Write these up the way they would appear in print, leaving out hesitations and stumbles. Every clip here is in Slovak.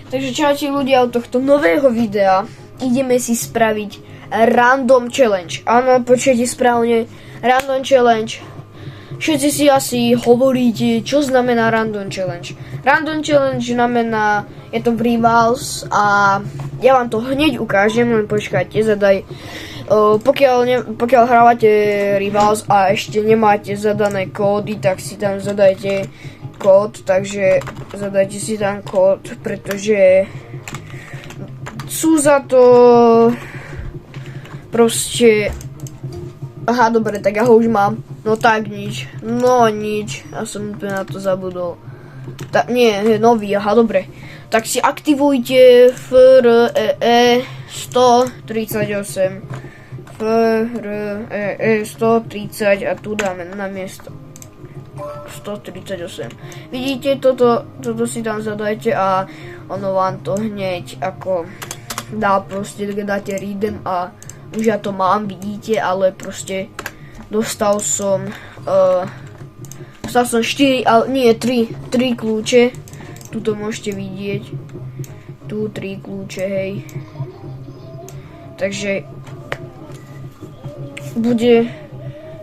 Takže čaute ľudia, od tohto nového videa ideme si spraviť random challenge. Áno, počujete správne, random challenge. Všetci si asi hovoríte, čo znamená random challenge. Random challenge znamená, je to v Rivals a ja vám to hneď ukážem, len počkajte, pokiaľ hrávate Rivals a ešte nemáte zadané kódy, tak si tam zadajte kód, takže zadajte si tam kód, pretože sú za to proste... Aha, dobre, tak ja ho už mám. No tak nič, ja som úplne na to zabudol. Nie, nový, aha, dobre. Tak si aktivujte FREE 138 FREE 130 a tu dáme na miesto 138. Vidíte, toto si tam zadajte a ono vám to hneď ako dá, proste dáte readem a už ja to mám, vidíte, ale proste dostal som 4, ale nie 3 kľúče. Tuto môžete vidieť. Tu 3 kľúče, hej. Takže bude,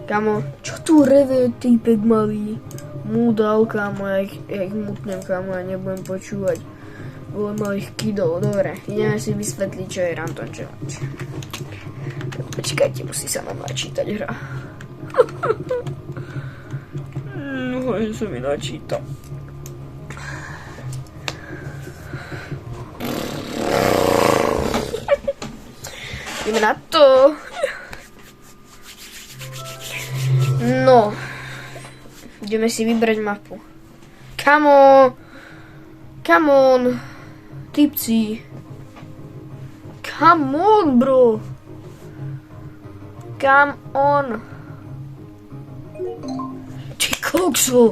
kamo, čo tu reve týpek malý? Múdal, kamo, ja ich mutnem, kamo, ja nebudem počúvať. Bolo malých kidov, dobre, ideme si vysvetliť, čo je random challenge. Počkajte, musí sa nám načítať hra. No, že sa mi načíta. Ideme na to. No. Ideme si vybrať mapu. Come on. Typci. Come on, bro. Come on. Ty kokso.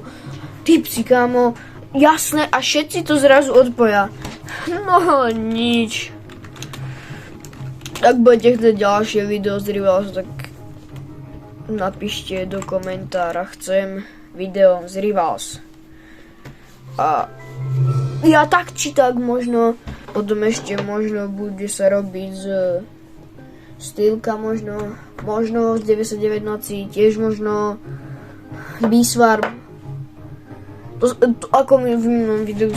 Typci, kamo. Jasné, a všetci to zrazu odpoja. No, nič. Ak budete chcieť ďalšie video z Rivals, tak napíšte do komentára, chcem video z Rivals. A ja tak či tak možno, potom ešte možno bude sa robiť z Stýlka, možno z 99 nocí, tiež možno Biswarm. Ako mi v minulom videu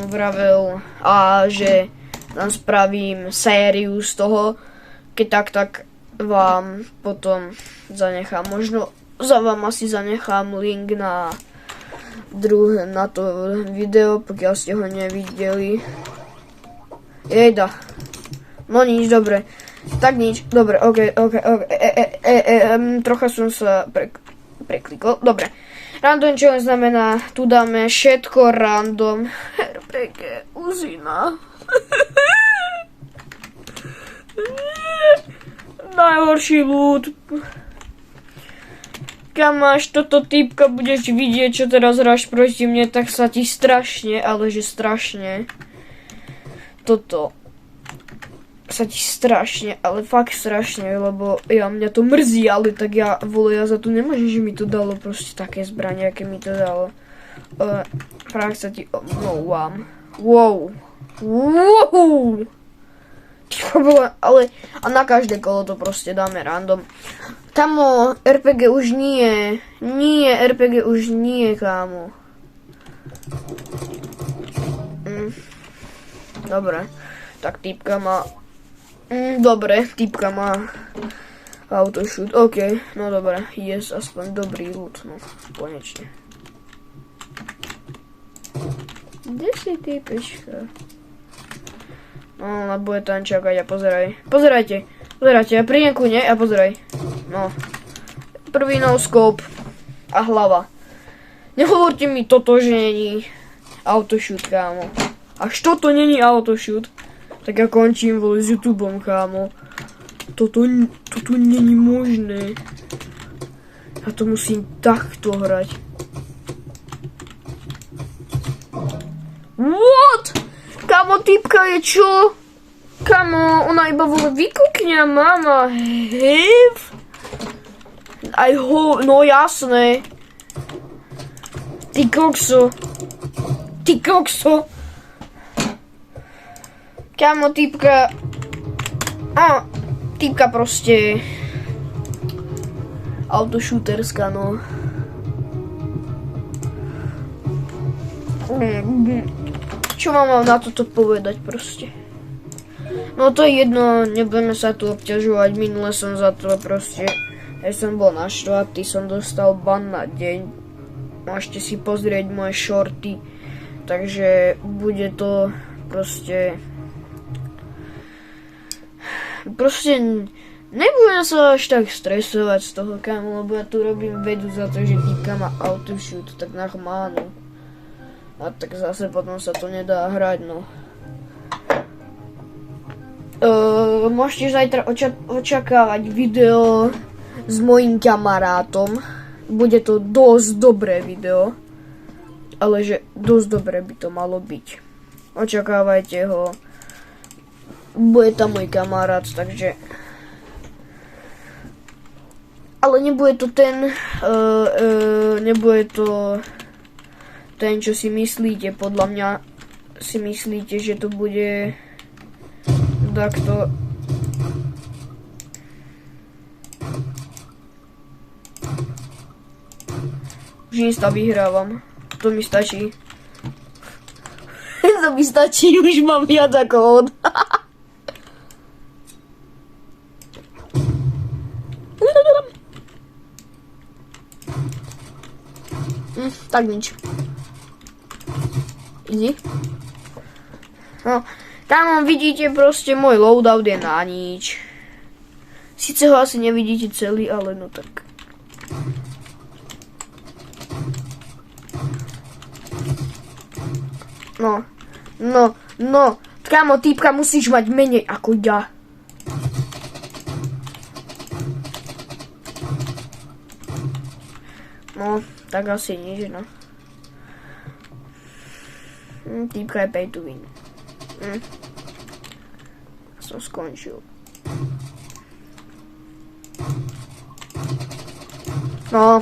vravel, a že tam spravím sériu z toho, keď tak vám potom zanechám, možno vám asi zanechám link na to video, pokiaľ ste ho nevideli. Jejda. No nič, dobre. Tak nič, dobre, ok. Trocha som sa preklikol, dobre. Random challenge znamená, tu dáme všetko random. RPG, uzina. Najhorší loot. Kam máš toto typka, budeš vidieť, čo teraz hráš proti mne, tak sa ti strašne, ale že strašne. Toto sa ti strašne, ale fakt strašne, lebo mňa to mrzí, ale tak ja za to nemôžem, že mi to dalo proste také zbranie, aké mi to dalo. Fakt sa ti omlouvám. Wow. Ale a na každé kolo to proste dáme random. Kamo, RPG už nie. RPG už nie, kámo. Dobre. Tak typka má... Dobre, typka má autoshoot. OK, no dobre. Yes, aspoň dobrý loot. No, konečne. Kde si typečka? No, ona bude tam čakať a Pozerajte, ja prídem ku nej a pozeraj. No. Prvý no scope a hlava. Nehovorte mi toto, že není autoshoot, kámo. Až toto není autoshoot, tak ja končím s YouTubeom, kámo. Toto není možné. Ja to musím takto hrať. What? Kamo, typka je čo? Kamo, ona iba vole vykukňa, mama. Hev? No jasné. Ty kokso. Kámo, týpka... Týpka proste... Autoshooterská, no. Čo mám na toto povedať proste? No to je jedno, nebudeme sa tu obťažovať. Minule som za to proste... Ja som bol naštvatý, som dostal ban na deň. Môžete si pozrieť moje shorty. Takže bude to proste... Nebudem sa až tak stresovať z toho, kámo, lebo ja tu robím vedu za to, že týpka má autoshoot, tak nachmánu. A tak zase potom sa to nedá hrať, no. Môžete zajtra očakávať video s mojím kamarátom. Bude to dosť dobré video, ale že dosť dobré by to malo byť. Očakávajte ho. Bude tam môj kamarát, takže... Ale nebude to ten... nebude to... Ten, čo si myslíte. Podľa mňa si myslíte, že to bude... Takto... Už insta vyhrávam. To mi stačí. To mi stačí, už mám viac ako on. Tak nič. Easy. No, tam vidíte proste môj loadout je na nič. Sice ho asi nevidíte celý, ale no tak. No. Kámo, týpka musíš mať menej ako ja. No, tak asi nič, no. Týpka je pay to win. Som skončil. No.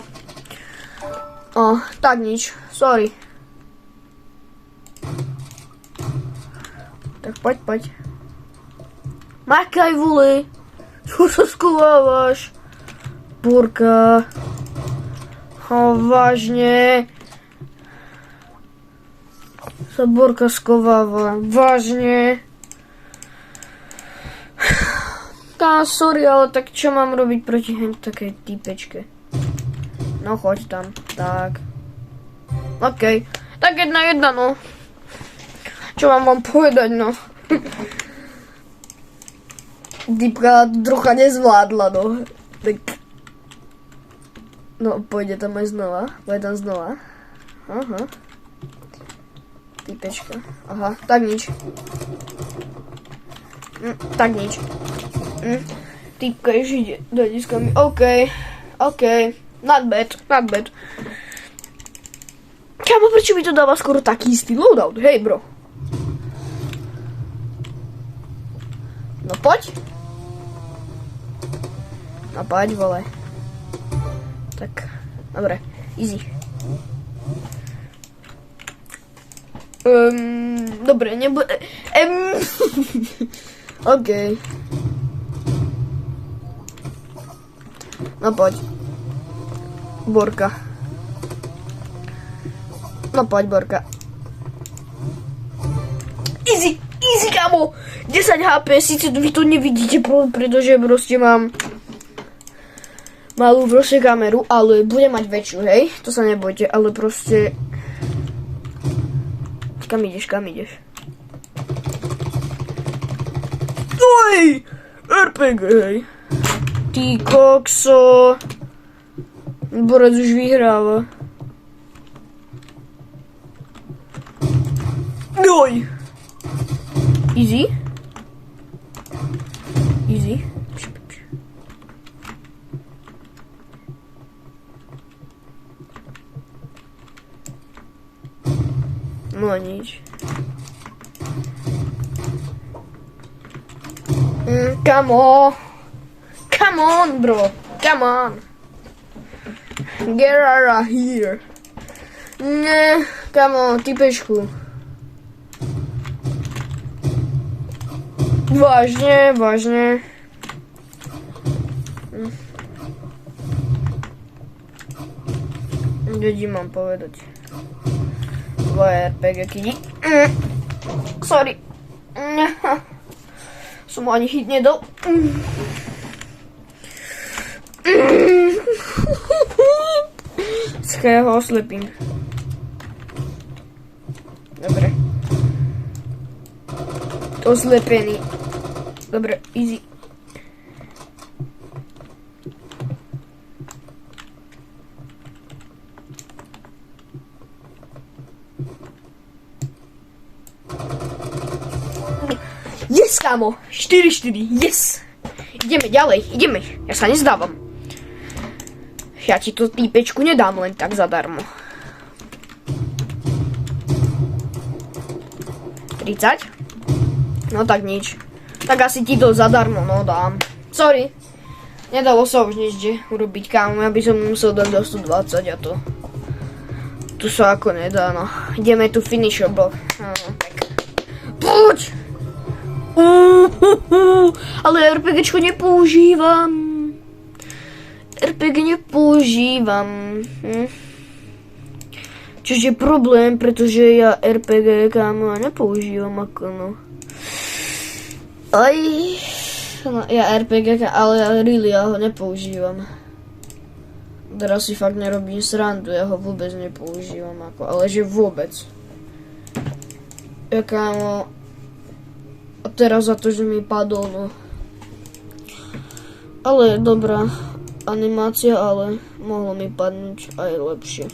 Tak nič. Sorry. Tak poď. Makaj, vole. Čo sa skovávaš? Burka. Vážne. Sa Borka skováva. Vážne. Sorry, ale tak čo mám robiť proti takej týpečke? No choď tam. Tak. OK. Tak 1-1, no. Čo vám povedať, no. Týpka trocha nezvládla, no. Tak... No, pôjde tam aj znova. Pôjde tam znova. Aha. Týpečka. Aha, tak nič. Tak nič. Týpka už ide do diskami. OK. Not bad. Kámo, prečo mi to dáva skoro taký istý loadout? Hej, bro. No poď. No poď, vole. Tak, dobre, easy. Dobre, nebude... OK. No poď. Borka. No poď, Borka. Easy, kámo. 10 HP, síce vy to nevidíte, pretože proste mám malú proste kameru, ale budem mať väčšiu, hej? To sa nebojte, ale proste... Kam ideš? Oj! RPG, hej. Ty kokso. Borec už vyhráva. Oj! Easy. No nič. Come on, bro. Come on. Get out of here. Come on, typečku. Vážne, vážne. Kde mám povedať? Dvoje RPG-ky. Sorry. Som ani hit nedal. Skaj ho oslepím. Dobre. Oslepený. Dobre, easy. Yes, kámo! 4-4, yes! Ideme ďalej, ideme. Ja sa nezdávam. Ja ti to týpečku nedám len tak zadarmo. 30? No tak nič. Tak asi ti to zadarmo, no dám. Sorry. Nedalo sa už nič urobiť, kámo. Ja by som musel dať do 120 a to... Tu sa ako nedá, no. Ideme tu finisher block. Tak. Poď! Ale RPGčko nepoužívam. RPG nepoužívam. Čož je problém, pretože ja RPG kámo nepoužívam ako no. Aj. No, ja RPG, ale really ja ho nepoužívam. Teraz si fakt nerobím srandu, ja ho vôbec nepoužívam ako, ale že vôbec. Ja kámo. A teraz za to, že mi padol, no. Ale dobrá animácia, ale mohlo mi padnúť aj lepšie.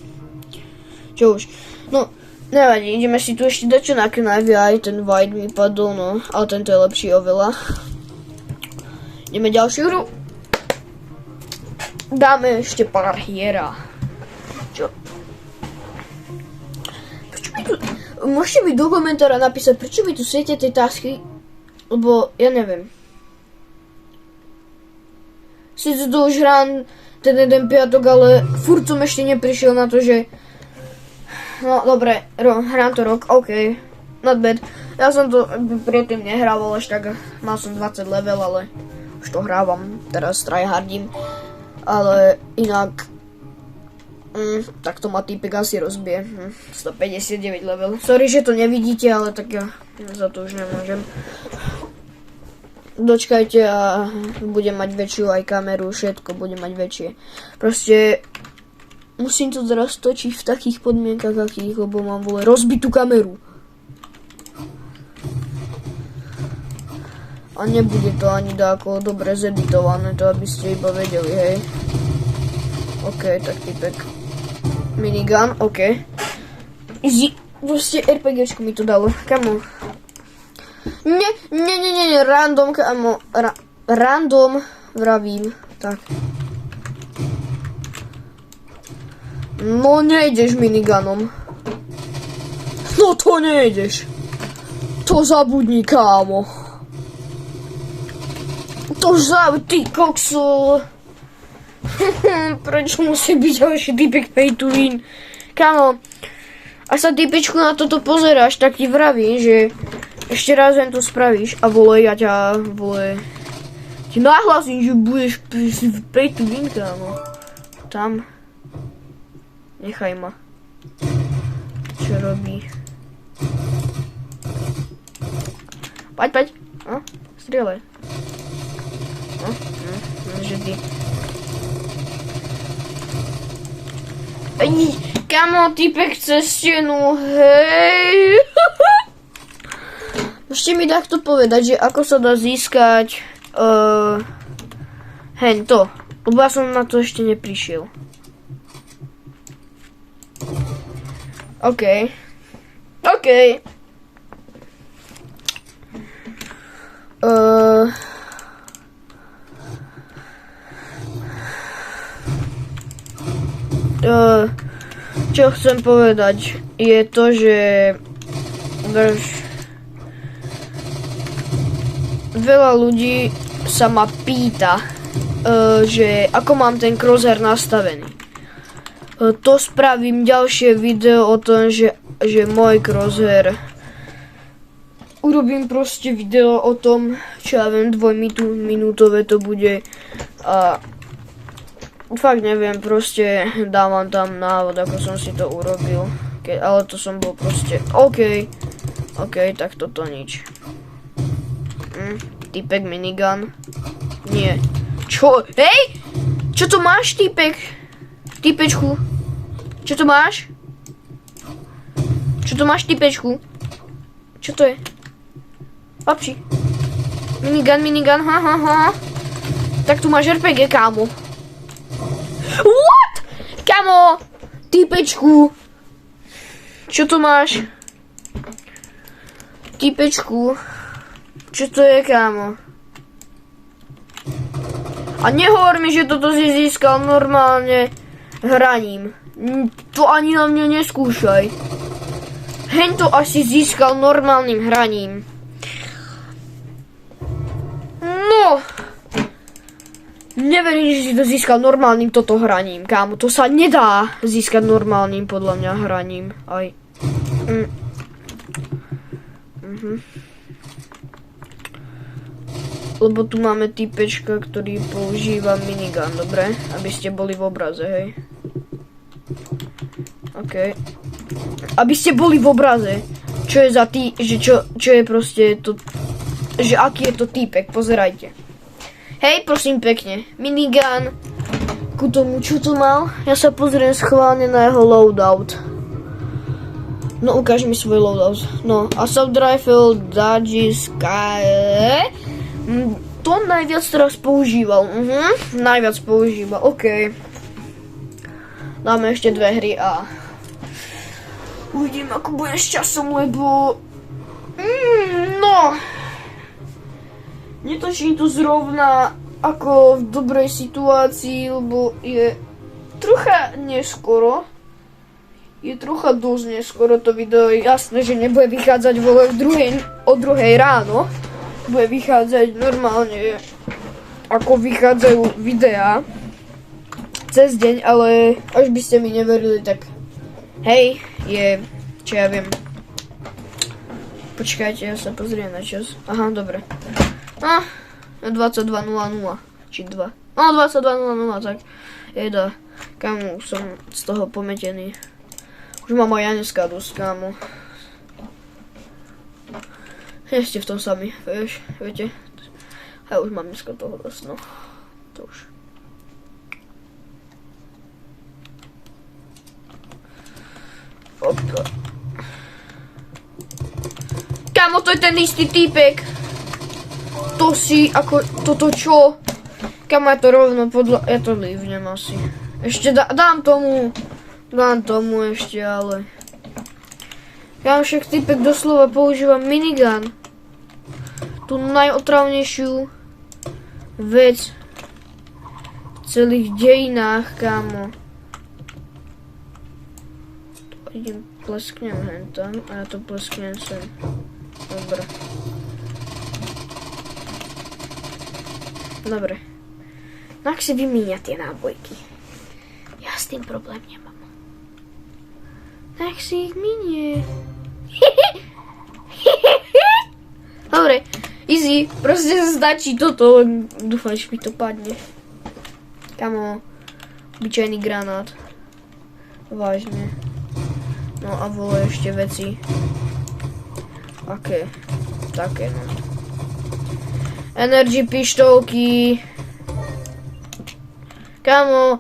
Čo už? No, nevadí, ideme si tu ešte dať čo na knajvi, aj ten white mi padol, no. Ale tento je lepší oveľa. Ideme ďalšiu hru. Dáme ešte pár hiera. Čo? Prečo mi tu... Môžete mi do komentára napísať, prečo mi tu svietia tie tasky? Lebo, ja neviem. Sice to už hrám ten jeden piatok, ale furt som ešte neprišiel na to, že... No, dobre, hrám to rok, OK. Not bad. Ja som to predtým nehrával až tak, mal som 20 level, ale už to hrávam, teraz tryhardím. Ale inak... tak to ma týpek asi rozbije. 159 level. Sorry, že to nevidíte, ale tak ja za to už nemôžem. Dočkajte a budem mať väčšiu aj kameru, všetko budem mať väčšie. Proste musím to teraz točiť v takých podmienkach, akých, lebo mám vole rozbitú kameru. A nebude to ani dáko dobre zeditované, to aby ste iba vedeli, hej. OK, tak typek. Minigun, OK. Easy. Proste RPGčku mi to dalo. Kamo. Nie, random, kamo. Random, vravím. Tak. No nejdeš minigunom. No to nejdeš. To zabudni, kámo. To ty kokso. Prečo musí byť ďalší typek pay to win? Kámo, ak sa typečku na toto pozeráš, tak ti vravím, že ešte raz len to spravíš a vole, ja ťa, vole, ti nahlasím, že budeš pay to win, kámo. Tam. Nechaj ma. Čo robí? Paď. No, strieľaj. No, že ty. Kamo, typek cez stenu, hej. Môžete mi takto povedať, že ako sa dá získať hento, lebo ja som na to ešte neprišiel. OK. Čo chcem povedať je to, že veľa ľudí sa ma pýta, že ako mám ten crosshair nastavený. To spravím ďalšie video o tom, že môj crosshair urobím proste video o tom, čo ja viem, 2-minútové to bude a fakt neviem, proste dávam tam návod, ako som si to urobil, ale to som bol proste, OK, tak toto nič. Typek minigun, nie, čo, hej, čo to máš, typečku, čo to máš? Čo to máš, typečku? Čo to je? Papši. Minigun, ha. Tak tu máš RPG, kámo. What? Kámo! Typečku. Čo to máš? Typečku. Čo to je, kámo? A nehovor mi, že toto si získal normálne hraním. To ani na mňa neskúšaj. Hen to asi získal normálnym hraním. No. Neverím, že si to získal normálnym toto hraním, kámo. To sa nedá získať normálnym, podľa mňa, hraním. Aj. Lebo tu máme typečka, ktorý používa minigun, dobre? Aby ste boli v obraze, hej. OK. Aby ste boli v obraze, čo je za čo je proste to, že aký je to týpek, pozerajte. Hej, prosím pekne, minigun, ku tomu, čo to mal? Ja sa pozriem schválne na jeho loadout. No, ukáž mi svoj loadout. No, assault rifle, dodgy, sky. To najviac teraz používal, najviac používal, OK. Dáme ešte 2 hry a uvidím, ako bude s časom, lebo no netočím to zrovna ako v dobrej situácii, lebo je trocha neskoro. Je trocha dosť neskoro to video, je jasné, že nebude vychádzať o 2 ráno. Bude vychádzať normálne, ako vychádzajú videá cez deň, ale až by ste mi neverili, tak hej, je, čo ja viem. Počkajte, ja sa pozriem na čas. Aha, dobre. 22:00, či 2. 22:00, tak jeda. Kámo, som z toho pometený. Už mám aj ja dneska dosť, kámo. Nie ste v tom sami, viete? Ja už mám dneska toho dosť, no. To už. Opa. Kámo, to je ten istý týpek. To si, ako, toto čo? Kámo, ja to rovno ja to livnem asi. Ešte dám tomu ešte, ale. Kámo, však týpek doslova používa minigun. Tú najotravnejšiu vec v celých dejinách, kámo. Idem, plesknem hentam a ja to plesknem sem. Dobre. Dobre. No ak si vymíňa tie nábojky. Ja s tým problém nemám. Tak si ich minie. Dobre. Easy. Proste stačí toto. Dúfam, že mi to padne. Kamo. Obyčajný granát. Vážne. No a vole ešte veci. Aké? Také, no. Energy pištolky. Kámo.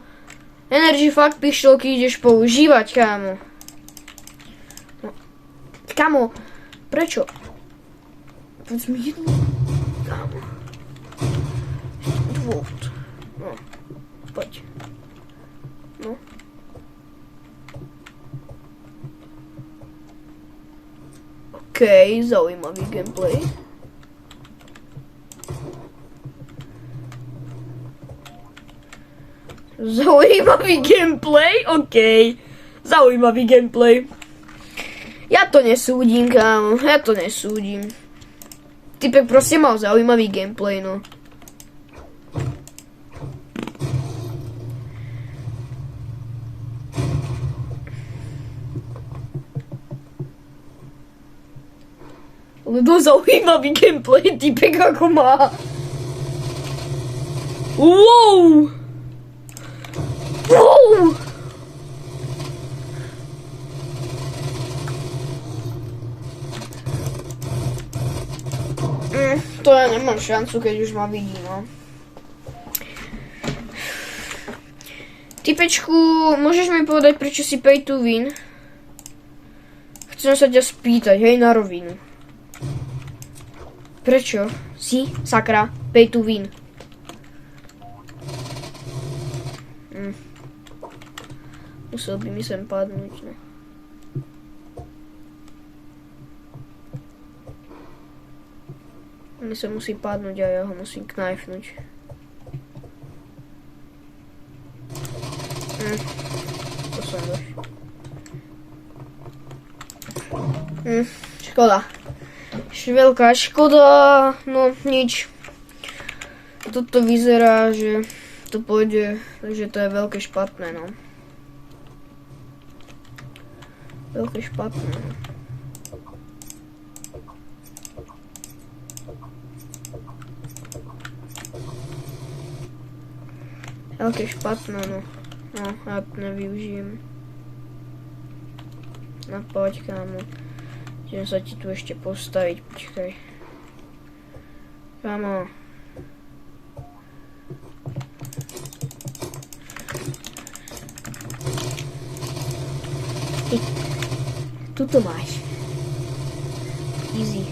Energy fakt pištolky ideš používať, kámo. No. Kámo. Prečo? Povedz mi jednu. Kámo. Dôvod. No. Poď. No. OK, zaujímavý gameplay. Zaujímavý gameplay? OK. Zaujímavý gameplay. Ja to nesúdim, kámo. Ja to nesúdim. Typek proste mal zaujímavý gameplay, no. Ale dosť zaujímavý gameplay, typek ako má. Wow! Wow! To ja nemám šancu, keď už ma vidí, no. Typečku, môžeš mi povedať, prečo si pay to win? Chcem sa ťa spýtať, hej, na rovinu. Prečo si, sakra, pay to win? Musel by mi sem padnúť, no. Mi sa musí padnúť a ja ho musím knajfnúť. To som doš. Škoda. Veľká škoda, no nič. Toto vyzerá, že to pôjde, že to je veľké špatné, no. Veľké špatné, no. Veľké špatné, no. No, ja to nevyužijem. No, poď, kámo. Idem sa ti tu ešte postaviť, počkaj. Kámo. Tuto máš. Easy.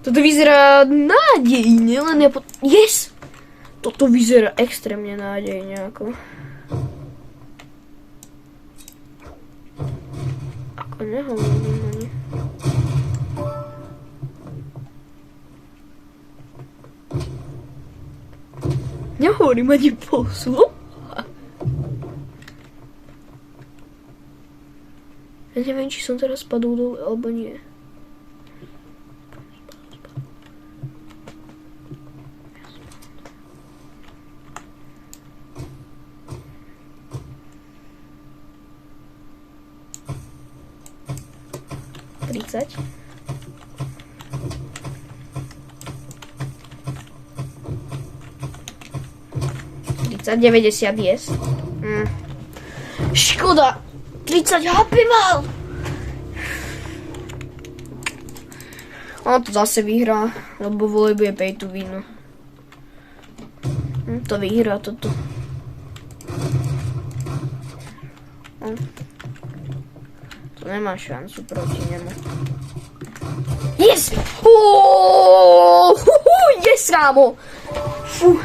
Toto vyzerá nádejne, len ja yes! Toto vyzerá extrémne nádejne, ako. Ako nehovorím ani. Nehovorím ani pol slova. Ja neviem, či som teraz spadol dole, alebo nie. $30. $90 yes. Škoda! 30 HP mal! Ona to zase vyhrá, lebo volej je pay to win. To vyhrá toto. To nemá šancu proti nemu. Yes! Yes, rámo! Fú.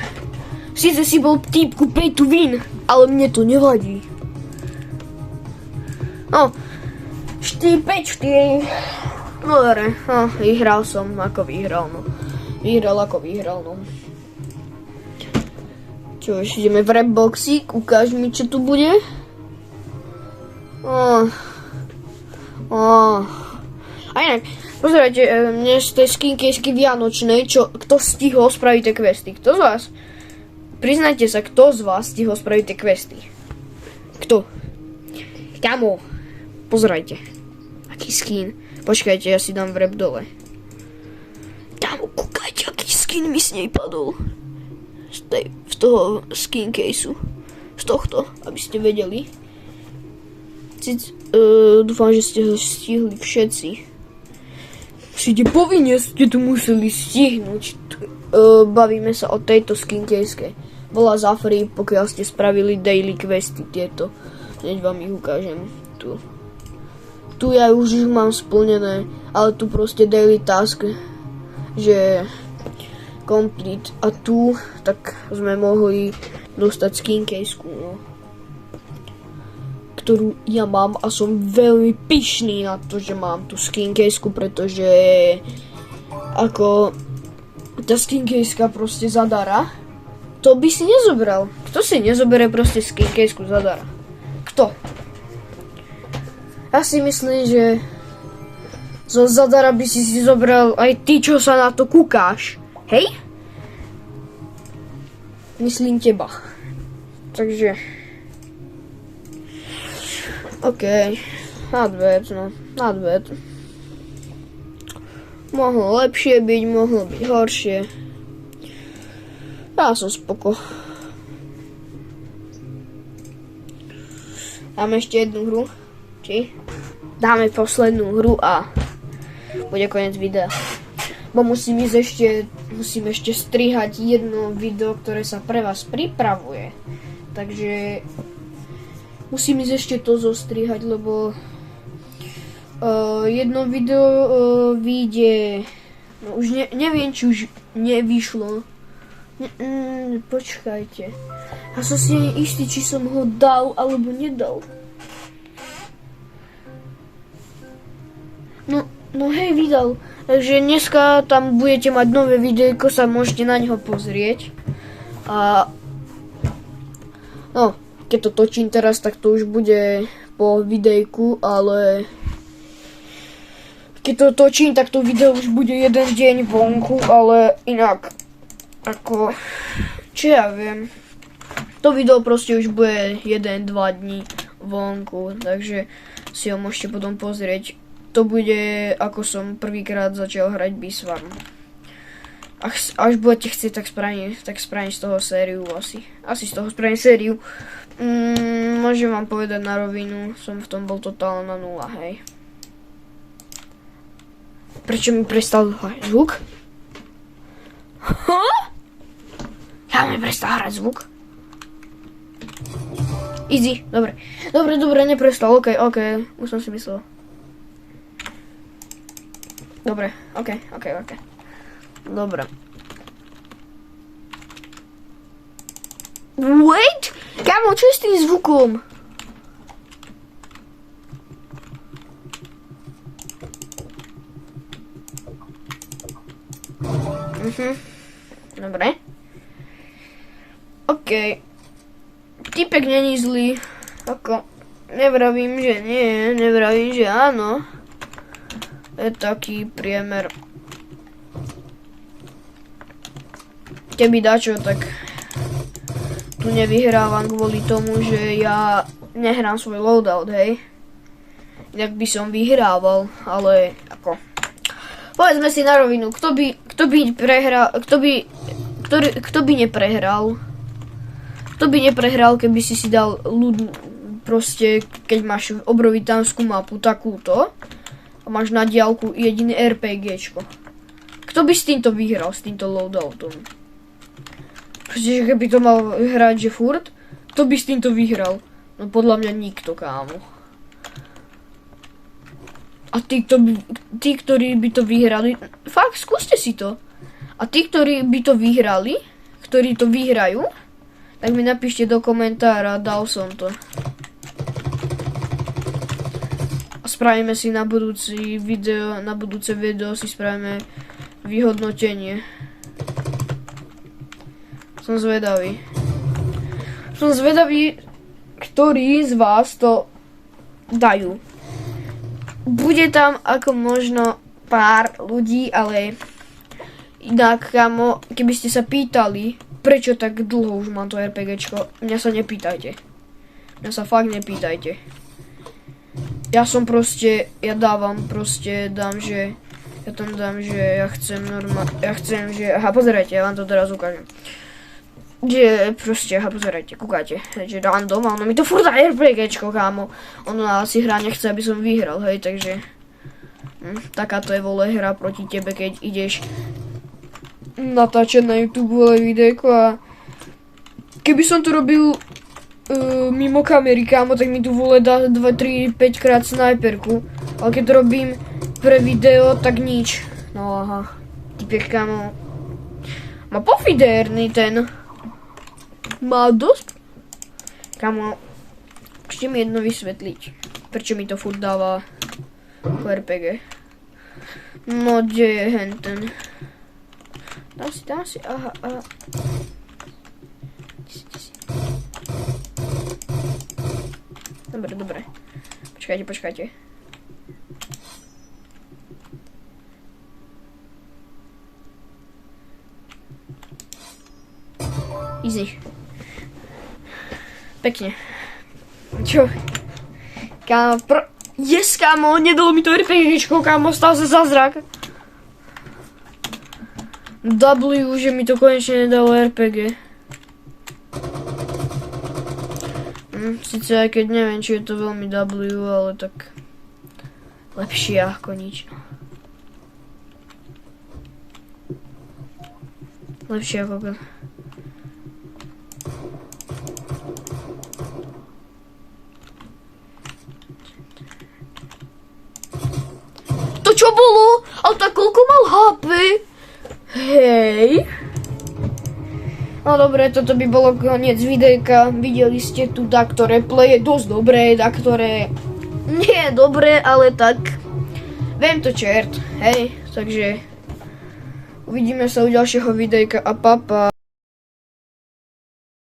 Sice si bol týpku pay to win, ale mne to nevadí. No, 4, 5, 4. No dobre, no, vyhral som, ako vyhral, no. Vyhral, ako vyhral, no. Čo, už ideme v rapboxík, ukáž mi, čo tu bude. A inak, pozerajte, mne z tej skinkejsky vianočnej, kto stihol spraviť tie questy? Kto z vás? Priznajte sa, kto z vás stihol spraviť tie questy? Kto? Kamo, pozerajte. Aký skin. Počkajte, ja si dám v rap dole. Kamo, kúkajte, aký skin mi s nej padol. Z toho skin caseu. Z tohto, aby ste vedeli. Dúfam, že ste ho stihli všetci. Všetci povinne ste to museli stihnúť. Bavíme sa o tejto skin caseke. Bola za free, pokiaľ ste spravili daily questy tieto. Hneď vám ich ukážem. Tu ja už mám splnené, ale tu proste daily task, že complete. A tu, tak sme mohli dostať skin caseku, no. Ktorú ja mám a som veľmi pyšný na to, že mám tú skin caseku, pretože ako tá skin caseka proste zadara. To by si nezobral. Kto si nezobere proste skin caseku zadara? Kto? Ja si myslím, že zo zadara by si zobral aj ty, čo sa na to kúkáš. Hej? Myslím teba. Takže... OK. Not bad. Mohlo lepšie byť, mohlo byť horšie. Ja som spoko. Dáme ešte jednu hru. Či? Dáme poslednú hru a bude koniec videa. Bo musím ešte strihať jedno video, ktoré sa pre vás pripravuje. Takže musím ísť ešte to zostrihať, lebo jedno video vyjde, no už neviem, či už nevyšlo. Počkajte. Ja som si nie istý, či som ho dal alebo nedal. No hej, vydal. Takže dneska tam budete mať nové videjko, sa môžete na neho pozrieť. A no, keď to točím teraz, tak to už bude po videjku, ale keď to točím, tak to video už bude jeden deň vonku, ale inak ako, čo ja viem, to video proste už bude 1-2 dní vonku, takže si ho môžete potom pozrieť. To bude, ako som prvýkrát začal hrať Biswarm. Až budete chcieť, tak spravím z toho sériu asi. Asi z toho spravím sériu. Môžem vám povedať na rovinu, som v tom bol totálne na 0, hej. Prečo mi prestal hrať zvuk? Ja mi prestal hrať zvuk? Easy, dobre, neprestal, ok, už som si myslel. Dobre, ok. Dobre. Wait! Kámo, čo je s tým zvukom? Dobre. Ok. Typek není zlý. Ako, nevravím, že nie, nevravím, že áno. Je taký priemer. Keby dačo, tak tu nevyhrávam kvôli tomu, že ja nehrám svoj loadout, hej. Inak by som vyhrával, ale ako... Povedzme si na rovinu, kto by neprehral? Kto by neprehral, keby si dal ľud, proste, keď máš obrovitánsku mapu takúto, máš na diaľku jediné RPGčko. Kto by s týmto vyhral, s týmto loadoutom? Proste, keby to mal hrať, že furt, kto by s týmto vyhral? No podľa mňa nikto, kámo. A tí, ktorí by to vyhrali, fakt, skúste si to. A tí, ktorí by to vyhrali, ktorí to vyhrajú, tak mi napíšte do komentára, dal som to. Spravíme si na budúce video si spravíme vyhodnotenie. Som zvedavý, ktorí z vás to dajú. Bude tam ako možno pár ľudí, ale inak, kamo, keby ste sa pýtali, prečo tak dlho už mám to RPGčko, mňa sa nepýtajte. Mňa sa fakt nepýtajte. Ja som proste, ja tam dám, že ja chcem, že, aha, pozerajte, ja vám to teraz ukážem. Že proste, aha, pozerajte, kúkajte, že random, a ono mi to furt dá RPGčko, kámo. Ono asi hra nechce, aby som vyhral, hej, takže takáto je vole hra proti tebe, keď ideš natáčať na YouTube vole videjko a keby som to robil mimo kamery, kámo, tak mi tu vole dá 2, 3, 5 krát snajperku. Ale keď to robím pre video, tak nič. No aha, typek, kámo. Má pofidérny ten. Má dosť. Kámo, ešte mi jedno vysvetliť. Prečo mi to furt dáva RPG. No, kde je henten? Dám si, aha. Dobre. Počkajte. Easy. Pekne. Čo? Kámo, yes, kámo, nedalo mi to RPGčko, kámo, stal sa zázrak. W, že mi to konečne nedalo RPG. Sice aj keď neviem, či je to veľmi W, ale tak lepšie ako nič. Lepšie ako... To čo bolo? A tak koľko mal HP? Hej. No dobre, toto by bolo koniec videjka. Videli ste tu takto replay, je dosť dobré, taktoré nie je dobré, ale tak viem to čert, hej. Takže uvidíme sa u ďalšieho videjka a papa.